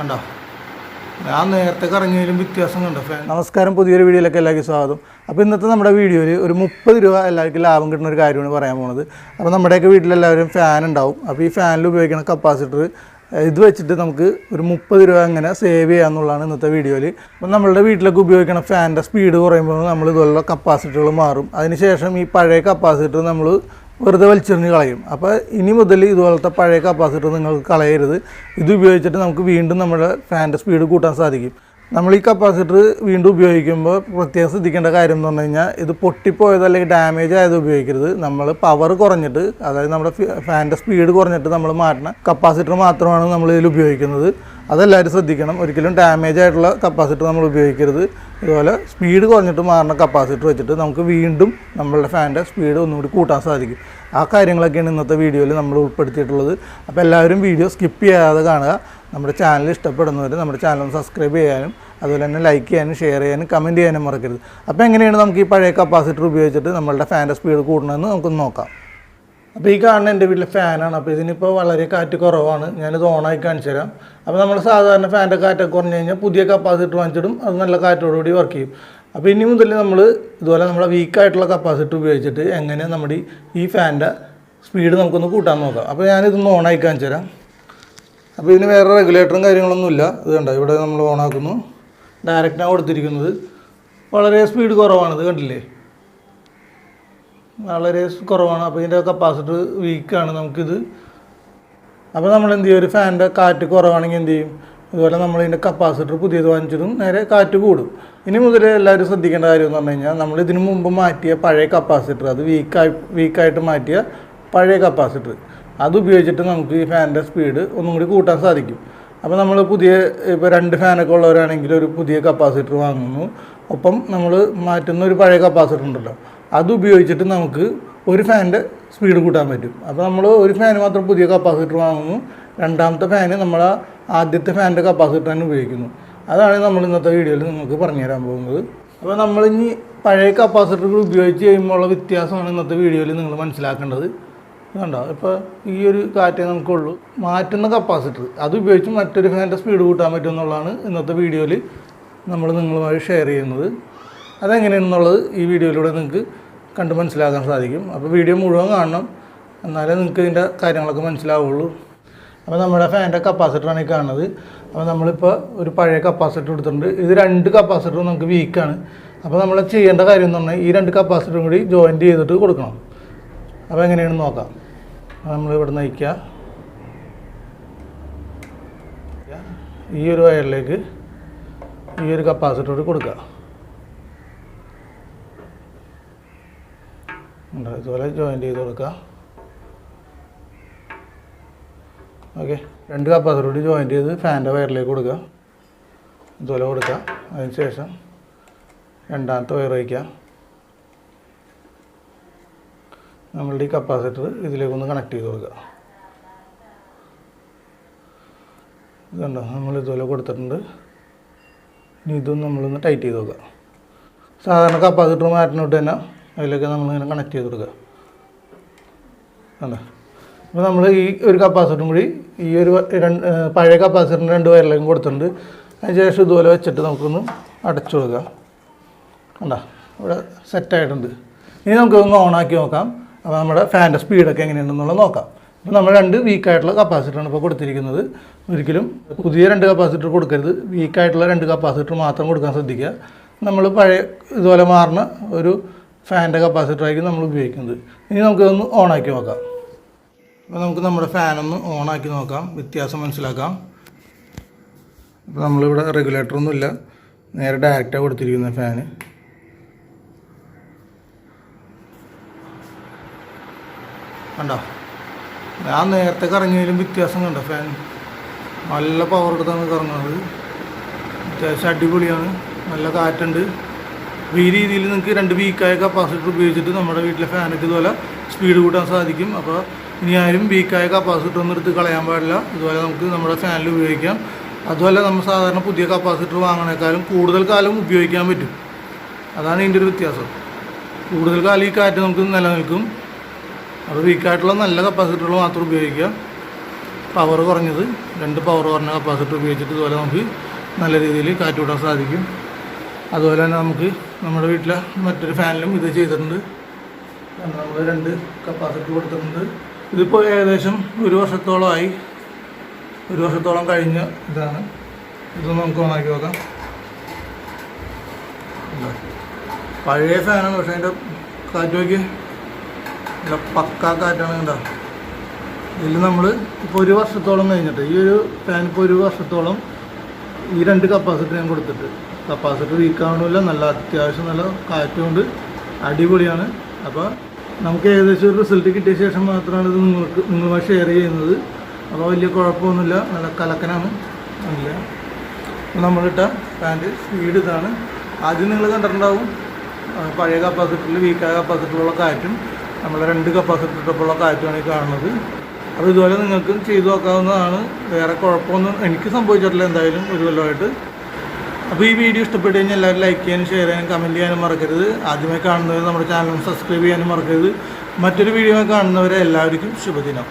കണ്ടോ, ഞാൻ നേരത്തെ കറങ്ങിയതിലും വ്യത്യാസം കണ്ടോ ഫാൻ. നമസ്കാരം, പുതിയൊരു വീഡിയോയിലേക്ക് എല്ലാവർക്കും സ്വാഗതം. അപ്പോൾ ഇന്നത്തെ നമ്മുടെ വീഡിയോയിൽ ഒരു 30 രൂപ എല്ലാവർക്കും ലാഭം കിട്ടുന്ന ഒരു കാര്യമാണ് പറയാൻ പോകുന്നത്. അപ്പോൾ നമ്മുടെയൊക്കെ വീട്ടിലെല്ലാവരും ഫാൻ ഉണ്ടാവും. അപ്പോൾ ഈ ഫാനിൽ ഉപയോഗിക്കുന്ന കപ്പാസിറ്റർ ഇത് വെച്ചിട്ട് നമുക്ക് ഒരു 30 രൂപ എങ്ങനെ സേവ് ചെയ്യാമെന്നുള്ളതാണ് ഇന്നത്തെ വീഡിയോയിൽ. അപ്പോൾ നമ്മളുടെ വീട്ടിലൊക്കെ ഉപയോഗിക്കുന്ന ഫാനിൻ്റെ സ്പീഡ് കുറയുമ്പോൾ നമ്മൾ ഇതുപോലുള്ള കപ്പാസിറ്ററുകൾ മാറും. അതിനുശേഷം ഈ പഴയ കപ്പാസിറ്റർ നമ്മൾ വെറുതെ വലിച്ചെറിഞ്ഞ് കളയും. അപ്പോൾ ഇനി മുതൽ ഇതുപോലത്തെ പഴയ കപ്പാസിറ്റർ നിങ്ങൾക്ക് കളയരുത്. ഇത് ഉപയോഗിച്ചിട്ട് നമുക്ക് വീണ്ടും നമ്മുടെ ഫാനിൻ്റെ സ്പീഡ് കൂട്ടാൻ സാധിക്കും. നമ്മൾ ഈ കപ്പാസിറ്റർ വീണ്ടും ഉപയോഗിക്കുമ്പോൾ പ്രത്യേകം ശ്രദ്ധിക്കേണ്ട കാര്യം എന്ന് പറഞ്ഞു കഴിഞ്ഞാൽ ഇത് പൊട്ടിപ്പോയത് അല്ലെങ്കിൽ ഡാമേജ് ആയത് ഉപയോഗിക്കരുത്. നമ്മൾ പവർ കുറഞ്ഞിട്ട്, അതായത് നമ്മുടെ ഫാനിൻ്റെ സ്പീഡ് കുറഞ്ഞിട്ട് നമ്മൾ മാറ്റുന്ന കപ്പാസിറ്റർ മാത്രമാണ് നമ്മൾ ഇതിൽ ഉപയോഗിക്കുന്നത്. അതെല്ലാവരും ശ്രദ്ധിക്കണം. ഒരിക്കലും ഡാമേജ് ആയിട്ടുള്ള കപ്പാസിറ്റർ നമ്മൾ ഉപയോഗിക്കരുത്. ഇതുപോലെ സ്പീഡ് കുറഞ്ഞിട്ട് മാറുന്ന കപ്പാസിറ്റർ വെച്ചിട്ട് നമുക്ക് വീണ്ടും നമ്മളുടെ ഫാനിൻ്റെ സ്പീഡ് ഒന്നുകൂടി കൂട്ടാൻ സാധിക്കും. ആ കാര്യങ്ങളൊക്കെയാണ് ഇന്നത്തെ വീഡിയോയിൽ നമ്മൾ ഉൾപ്പെടുത്തിയിട്ടുള്ളത്. അപ്പോൾ എല്ലാവരും വീഡിയോ സ്കിപ്പ് ചെയ്യാതെ കാണുക. നമ്മുടെ ചാനൽ ഇഷ്ടപ്പെടുന്നവർ നമ്മുടെ ചാനൽ ഒന്ന് സബ്സ്ക്രൈബ് ചെയ്യാനും അതുപോലെ തന്നെ ലൈക്ക് ചെയ്യാനും ഷെയർ ചെയ്യാനും കമൻറ്റ് ചെയ്യാനും മറക്കരുത്. അപ്പോൾ എങ്ങനെയാണ് നമുക്ക് ഈ പഴയ കപ്പാസിറ്റർ ഉപയോഗിച്ചിട്ട് നമ്മളുടെ ഫാനിൻ്റെ സ്പീഡ് കൂട്ടണമെന്ന് നമുക്കൊന്ന് നോക്കാം. അപ്പോൾ ഈ കാണുന്ന എൻ്റെ വീട്ടിലെ ഫാനാണ്. അപ്പോൾ ഇതിനിപ്പോൾ വളരെ കാറ്റ് കുറവാണ്. ഞാനിത് ഓണാക്കി കാണിച്ചു തരാം. അപ്പോൾ നമ്മൾ സാധാരണ ഫാനിൻ്റെ കാറ്റൊക്കെ കുറഞ്ഞു കഴിഞ്ഞാൽ പുതിയ കപ്പാസിറ്റർ വാങ്ങിച്ചിടും. അത് നല്ല കാറ്റോടുകൂടി വർക്ക് ചെയ്യും. അപ്പോൾ ഇനി മുതൽ നമ്മൾ ഇതുപോലെ നമ്മുടെ വീക്കായിട്ടുള്ള കപ്പാസിറ്റർ ഉപയോഗിച്ചിട്ട് എങ്ങനെ നമ്മുടെ ഈ ഫാനിൻ്റെ സ്പീഡ് നമുക്കൊന്ന് കൂട്ടാൻ നോക്കാം. അപ്പോൾ ഞാനിതൊന്ന് ഓണാക്കി കാണിച്ചു തരാം. അപ്പോൾ ഇതിന് വേറെ റെഗുലേറ്ററും കാര്യങ്ങളൊന്നുമില്ല. ഇത് കണ്ടോ, ഇവിടെ നമ്മൾ ഓണാക്കുന്നു. ഡയറക്റ്റാണ് കൊടുത്തിരിക്കുന്നത്. വളരെ സ്പീഡ് കുറവാണ്. ഇത് കണ്ടില്ലേ, വളരെ കുറവാണ്. അപ്പോൾ ഇതിൻ്റെ കപ്പാസിറ്റർ വീക്കാണ് നമുക്കിത്. അപ്പോൾ നമ്മൾ എന്ത് ചെയ്യും, ഒരു ഫാനിൻ്റെ കാറ്റ് കുറവാണെങ്കിൽ എന്ത് ചെയ്യും, അതുപോലെ നമ്മളിതിൻ്റെ കപ്പാസിറ്റർ പുതിയത് വാങ്ങിച്ചിടും, നേരെ കാറ്റ് കൂടും. ഇനി മുതൽ എല്ലാവരും ശ്രദ്ധിക്കേണ്ട കാര്യം എന്ന് പറഞ്ഞു കഴിഞ്ഞാൽ നമ്മൾ ഇതിനു മുമ്പ് മാറ്റിയ പഴയ കപ്പാസിറ്റർ, അത് വീക്കായിട്ട് മാറ്റിയ പഴയ കപ്പാസിറ്റർ, അത് ഉപയോഗിച്ചിട്ട് നമുക്ക് ഈ ഫാനിൻ്റെ സ്പീഡ് ഒന്നും കൂടി കൂട്ടാൻ സാധിക്കും. അപ്പോൾ നമ്മൾ ഇപ്പോൾ 2 ഫാനൊക്കെ ഉള്ളവരാണെങ്കിൽ ഒരു പുതിയ കപ്പാസിറ്റർ വാങ്ങുന്നു. ഒപ്പം നമ്മൾ മാറ്റുന്ന ഒരു പഴയ കപ്പാസിറ്റർ ഉണ്ടല്ലോ, അത് ഉപയോഗിച്ചിട്ട് നമുക്ക് ഒരു ഫാനിൻ്റെ സ്പീഡ് കൂട്ടാൻ പറ്റും. അപ്പോൾ നമ്മൾ ഒരു ഫാന് മാത്രം പുതിയ കപ്പാസിറ്റർ വാങ്ങുന്നു, രണ്ടാമത്തെ ഫാന് നമ്മൾ ആദ്യത്തെ ഫാനിൻ്റെ കപ്പാസിറ്റർ തന്നെ ഉപയോഗിക്കുന്നു. അതാണ് നമ്മൾ ഇന്നത്തെ വീഡിയോയിൽ നിങ്ങൾക്ക് പറഞ്ഞു തരാൻ പോകുന്നത്. അപ്പോൾ നമ്മളിനി പഴയ കപ്പാസിറ്ററുകൾ ഉപയോഗിച്ച് കഴിയുമ്പോഴുള്ള വ്യത്യാസമാണ് ഇന്നത്തെ വീഡിയോയിൽ നിങ്ങൾ മനസ്സിലാക്കേണ്ടത്. കണ്ടോ, ഇപ്പോൾ ഈ ഒരു കാറ്റേ നമുക്കുള്ളൂ. മാറ്റുന്ന കപ്പാസിറ്റർ അത് ഉപയോഗിച്ച് മറ്റൊരു ഫാനിൻ്റെ സ്പീഡ് കൂട്ടാൻ പറ്റും എന്നുള്ളതാണ് ഇന്നത്തെ വീഡിയോയിൽ നമ്മൾ നിങ്ങളുമായി ഷെയർ ചെയ്യുന്നത്. അതെങ്ങനെയാണെന്നുള്ളത് ഈ വീഡിയോയിലൂടെ നിങ്ങൾക്ക് കണ്ട് മനസ്സിലാക്കാൻ സാധിക്കും. അപ്പോൾ വീഡിയോ മുഴുവൻ കാണണം, എന്നാലേ നിങ്ങൾക്ക് ഇതിൻ്റെ കാര്യങ്ങളൊക്കെ മനസ്സിലാവുള്ളൂ. അപ്പോൾ നമ്മുടെ ഫാനിൻ്റെ കപ്പാസിറ്ററാണ് ഈ കാണുന്നത്. അപ്പോൾ നമ്മളിപ്പോൾ ഒരു പഴയ കപ്പാസിറ്റർ എടുത്തിട്ടുണ്ട്. ഇത് 2 കപ്പാസിറ്ററും നമുക്ക് വീക്കാണ്. അപ്പോൾ നമ്മൾ ചെയ്യേണ്ട കാര്യം എന്ന് പറഞ്ഞാൽ ഈ 2 കപ്പാസിറ്ററും കൂടി ജോയിൻറ്റ് ചെയ്തിട്ട് കൊടുക്കണം. അപ്പോൾ എങ്ങനെയാണെന്ന് നോക്കാം. നമ്മളിവിടെ നയിക്കുക, ഈ ഒരു വയറിലേക്ക് ഈ ഒരു കപ്പാസിറ്റർ കൊടുക്കുക. ഇതുപോലെ ജോയിൻറ്റ് ചെയ്ത് കൊടുക്കുക. ഓക്കെ, 2 കപ്പാസിറ്റർ കൂടി ജോയിൻറ്റ് ചെയ്ത് ഫാനിൻ്റെ വയറിലേക്ക് കൊടുക്കുക. ഇതുപോലെ കൊടുക്കുക. അതിന് ശേഷം രണ്ടാമത്തെ വയർ വയ്ക്കുക. നമ്മളുടെ ഈ കപ്പാസിറ്റർ ഇതിലേക്കൊന്ന് കണക്ട് ചെയ്ത് കൊടുക്കുക. ഇതുണ്ടോ, നമ്മൾ ഇതുപോലെ കൊടുത്തിട്ടുണ്ട്. ഇനി ഇതൊന്ന് നമ്മളൊന്ന് ടൈറ്റ് ചെയ്ത് നോക്കുക. സാധാരണ കപ്പാസിറ്റർ മാറ്റുന്നോട്ട് തന്നെ അതിലേക്ക് നമ്മളിങ്ങനെ കണക്ട് ചെയ്ത് കൊടുക്കുക. കണ്ടോ, അപ്പോൾ നമ്മൾ ഈ ഒരു കപ്പാസിറ്ററും കൂടി ഈ ഒരു പഴയ കപ്പാസിറ്ററിൻ്റെ 2 വയറിലേക്കും കൊടുത്തിട്ടുണ്ട്. അതിന് ശേഷം ഇതുപോലെ വെച്ചിട്ട് നമുക്കൊന്ന് അടച്ചു കൊടുക്കുക. കണ്ടോ, ഇവിടെ സെറ്റായിട്ടുണ്ട്. ഇനി നമുക്കൊന്ന് ഓണാക്കി നോക്കാം. അപ്പോൾ നമ്മുടെ ഫാനിൻ്റെ സ്പീഡൊക്കെ എങ്ങനെയുണ്ടെന്നുള്ളത് നോക്കാം. അപ്പോൾ നമ്മൾ 2 വീക്കായിട്ടുള്ള കപ്പാസിറ്ററാണ് ഇപ്പോൾ കൊടുത്തിരിക്കുന്നത്. ഒരിക്കലും പുതിയ 2 കപ്പാസിറ്റർ കൊടുക്കരുത്. വീക്കായിട്ടുള്ള 2 കപ്പാസിറ്റർ മാത്രം കൊടുക്കാൻ ശ്രദ്ധിക്കുക. നമ്മൾ പഴയ ഇതുപോലെ മാറുന്ന ഒരു ഫാനിൻ്റെ കപ്പാസിറ്ററായിരിക്കും നമ്മൾ ഉപയോഗിക്കുന്നത്. ഇനി നമുക്കിതൊന്ന് ഓണാക്കി നോക്കാം. അപ്പോൾ നമുക്ക് നമ്മുടെ ഫാനൊന്ന് ഓണാക്കി നോക്കാം, വ്യത്യാസം മനസ്സിലാക്കാം. അപ്പോൾ നമ്മളിവിടെ റെഗുലേറ്ററൊന്നുമില്ല, നേരെ ഡയറക്റ്റാണ് കൊടുത്തിരിക്കുന്നത് ഫാന്. കണ്ടോ, ഞാൻ നേരത്തെ കറങ്ങിയതിലും വ്യത്യാസം കണ്ടോ. ഫാൻ നല്ല പവർ എടുത്താണ് കറങ്ങുന്നത്. അത്യാവശ്യം അടിപൊളിയാണ്, നല്ല കാറ്റുണ്ട്. ഈ രീതിയിൽ നിങ്ങൾക്ക് 2 വീക്കായ കപ്പാസിറ്റർ ഉപയോഗിച്ചിട്ട് നമ്മുടെ വീട്ടിലെ ഫാനൊക്കെ ഇതുപോലെ സ്പീഡ് കൂട്ടാൻ സാധിക്കും. അപ്പോൾ ഇനി ആരും വീക്കായ കപ്പാസിറ്റർ ഒന്നും എടുത്ത് കളയാൻ പാടില്ല. ഇതുപോലെ നമുക്ക് നമ്മുടെ ഫാനിൽ ഉപയോഗിക്കാം. അതുപോലെ നമ്മൾ സാധാരണ പുതിയ കപ്പാസിറ്റർ വാങ്ങണേക്കാളും കൂടുതൽ കാലം ഉപയോഗിക്കാൻ പറ്റും. അതാണ് ഇതിൻ്റെ ഒരു വ്യത്യാസം. കൂടുതൽ കാലം ഈ കാറ്റ് നമുക്ക് നിലനിൽക്കും. അത് വീക്കായിട്ടുള്ള നല്ല കപ്പാസിറ്ററുകൾ മാത്രം ഉപയോഗിക്കുക. പവർ കുറഞ്ഞത്. 2 പവർ കുറഞ്ഞ കപ്പാസിറ്റർ ഉപയോഗിച്ചിട്ട് ഇതുപോലെ നമുക്ക് നല്ല രീതിയിൽ കാറ്റ് വിടാൻ സാധിക്കും. അതുപോലെ തന്നെ നമുക്ക് നമ്മുടെ വീട്ടിലെ മറ്റൊരു ഫാനിലും ഇത് ചെയ്തിട്ടുണ്ട്. നമ്മൾ 2 കപ്പാസിറ്റർ കൊടുത്തിട്ടുണ്ട്. ഇതിപ്പോൾ ഏകദേശം 1 വർഷത്തോളമായി, 1 വർഷത്തോളം കഴിഞ്ഞ ഇതാണ്. ഇത് നമുക്ക് ഓണാക്കി നോക്കാം. പഴയ ഫാനാണ്, പക്ഷേ അതിൻ്റെ കാറ്റ് നോക്കി നല്ല പക്കാ കാറ്റാണ്. കണ്ടോ, ഇതിൽ നമ്മൾ ഇപ്പോൾ 1 വർഷത്തോളം കഴിഞ്ഞിട്ട് ഈ ഒരു ഫാൻ ഇപ്പോൾ 1 വർഷത്തോളം ഈ 2 കപ്പാസിറ്റർ ഞാൻ കൊടുത്തിട്ട് കപ്പാസിറ്റർ വീക്കാവണമില്ല, നല്ല അത്യാവശ്യം നല്ല കാറ്റുകൊണ്ട് അടിപൊളിയാണ്. അപ്പോൾ നമുക്ക് ഏകദേശം ഒരു റിസൾട്ട് കിട്ടിയ ശേഷം മാത്രമാണ് ഇത് നിങ്ങളുമായി ഷെയർ ചെയ്യുന്നത്. അപ്പോൾ വലിയ കുഴപ്പമൊന്നുമില്ല, നല്ല കലക്കനാണ്. അല്ല നമ്മളിട്ട ഫാൻ്റെ സ്പീഡ് ഇതാണ്. ആദ്യം നിങ്ങൾ കണ്ടിട്ടുണ്ടാവും പഴയ കപ്പാസിറ്ററിൽ വീക്കായ കപ്പാസിറ്ററിലുള്ള കാറ്റും നമ്മൾ 2 കപ്പാസിറ്റർ ഇട്ടപ്പോഴുള്ള കാറ്റുമാണ് ഈ കാണുന്നത്. അപ്പോൾ ഇതുപോലെ നിങ്ങൾക്ക് ചെയ്തു നോക്കാവുന്നതാണ്. വേറെ കുഴപ്പമൊന്നും എനിക്ക് സംഭവിച്ചിട്ടില്ല എന്തായാലും 1 കൊല്ലമായിട്ട്. അപ്പോൾ ഈ വീഡിയോ ഇഷ്ടപ്പെട്ട് കഴിഞ്ഞാൽ എല്ലാവരും ലൈക്ക് ചെയ്യാനും ഷെയർ ചെയ്യാനും കമൻറ്റ് ചെയ്യാനും മറക്കരുത്. ആദ്യമായി കാണുന്നവർ നമ്മുടെ ചാനൽ സബ്സ്ക്രൈബ് ചെയ്യാനും മറക്കരുത്. മറ്റൊരു വീഡിയോ കാണുന്നവരെ എല്ലാവർക്കും ശുഭദിനം.